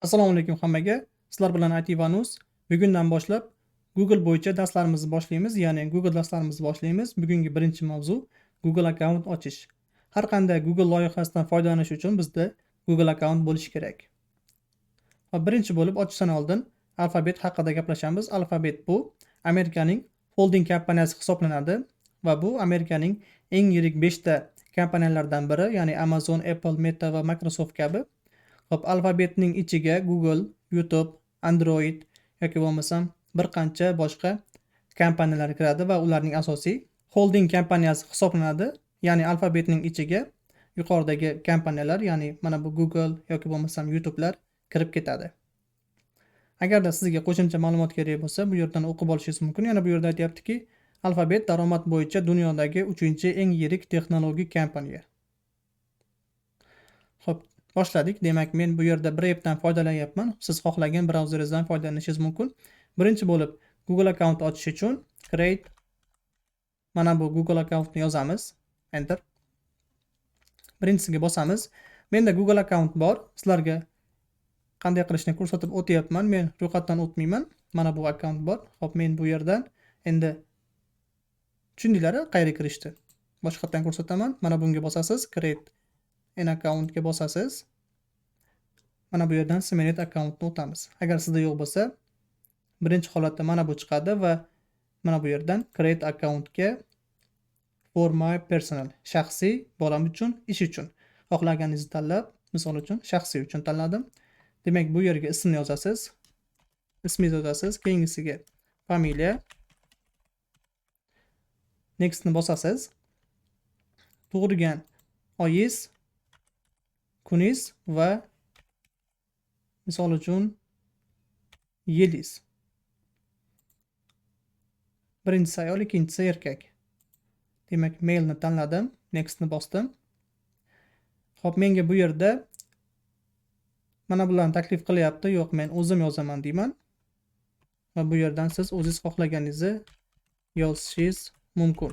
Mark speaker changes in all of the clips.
Speaker 1: Assalomu alaykum hammaga. Sizlar bilan Ativanus. Bugundan boshlab Google bo'yicha darslarimizni boshlaymiz, ya'ni Google darslarimizni boshlaymiz. Bugungi birinchi mavzu Google akkaunt ochish. Har qanday Google loyihasidan foydalanish uchun bizda Google akkaunt bo'lishi kerak. Va birinchi bo'lib ochishdan oldin Alphabet haqida gaplashamiz. Alphabet bu Amerikaning holding kompaniyasi hisoblanadi va bu Amerikaning eng yirik 5 ta kompaniyalardan biri, ya'ni Amazon, Apple, Meta va Microsoft kabi. Hop, Alphabetning ichiga Google, YouTube, Android yoki bo'lmasam bir qancha boshqa kompaniyalar kiradi va ularning asosiy holding kompaniyasi hisoblanadi. Ya'ni Alphabetning ichiga yuqoridagi kompaniyalar, ya'ni mana bu Google yoki bo'lmasam YouTube'lar kirib ketadi. Agarda sizga qo'shimcha ma'lumot kerak bo'lsa, bu yerdan o'qib olishingiz mumkin. Yana bu yerda aytayaptiki, Alphabet daromad bo'yicha dunyodagi 3-chi eng yirik texnologik kompaniya. Xo'p, boshladik. Demak, men bu yerda Brave'dan foydalanyapman. Siz xohlagan brauzeringizdan foydalanishingiz mumkin. Birinchi bo'lib Google akkaunt ochish uchun create, mana bu Google akkauntni yozamiz. Enter. Birinchisiga bosamiz. Menda Google akkaunt bor. Sizlarga qanday qilishni ko'rsatib o'tyapman. Men ro'yxatdan o'tmayman. Mana bu akkaunt bor. Xo'p, men bu yerdan endi tushundinglar, qayerga kirishdi. Boshqatdan ko'rsataman. Mana bunga bosasiz. Create an accountga bosasiz. Mana bu yerdan Seminit akkauntni o'tamiz. Agar sizda yo'q bo'lsa, birinchi holatda mana bu chiqadi va mana bu yerdan create accountga for my personal, shaxsiy bolam uchun, ish uchun xohlaganingizni tanlab, misol uchun shaxsiy uchun tanladim. Demak, bu yerga ismni yozasiz. Ismingizni yozasiz, keyingisiga familiya. Nextni bosasiz. Tug'ilgan oyingiz, kuningiz va misol uchun yilingiz. Birinchisi ayol, ikkinchisi erkak. Demak, mailni tanladim, nextni bosdim. Xo'p, menga bu yerda mana bularni taklif qilyapti. Yo'q, men o'zim yozaman deyman. Va bu yerdan siz o'zingiz xohlaganingizni yozishingiz mumkin.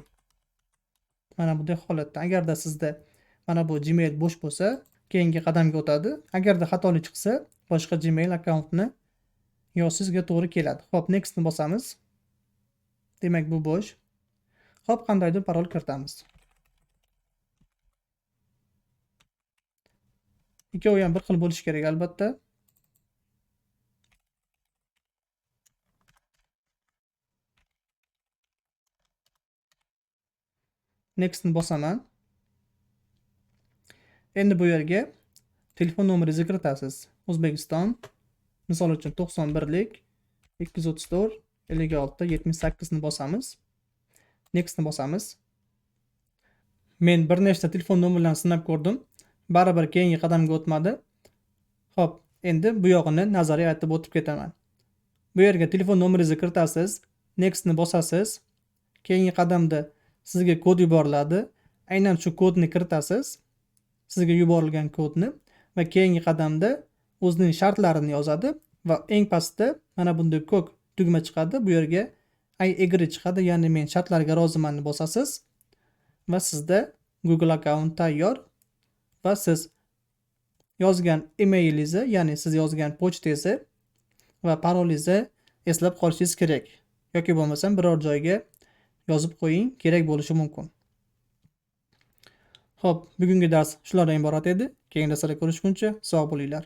Speaker 1: Mana bunday holatda. Agarda sizda mana bu Gmail bo'sh bo'lsa, keyingi qadamga o'tadi. Agarda xatolik chiqsa, boshqa Gmail akkauntni yozishingizga to'g'ri keladi. Xo'p, nextni bosamiz. Demak, bu bo'sh. Xo'p, qandaydir parol kiritamiz. Ikkovi ham bir xil bo'lishi kerak albatta. Nextni bosaman. Endi bu yerga telefon nomeringizni kiritasiz. O'zbekiston, misol uchun 91lik 234 56 78 ni bosamiz. Nextni bosamiz. Men bir nechta telefon nomerlarini sinab ko'rdim. Baribir keyingi qadamga o'tmadi. Xo'p, endi bu yog'ini nazariy aytib o'tib ketaman. Bu yerga telefon nomeringizni kiritasiz, nextni bosasiz. Keyingi qadamda sizga kod yuboriladi. Aynan shu kodni kiritasiz. Sizga yuborilgan kodni va keyingi qadamda o'zining shartlarini yozadi va eng pastda mana bunday ko'k tugma chiqadi. Bu yerga I agree chiqadi, ya'ni men shartlarga rozimanni bosasiz va sizda Google akkaunt tayyor va siz yozgan emailingizni, ya'ni siz yozgan pochtangizni va parolingizni eslab qolishingiz kerak. Yoki bo'lmasam biror joyga yozib qo'ying, kerak bo'lishi mumkin. Xo'p, bugungi dars shulardan iborat edi. Keyingi darslarda ko'rishguncha sog' bo'linglar.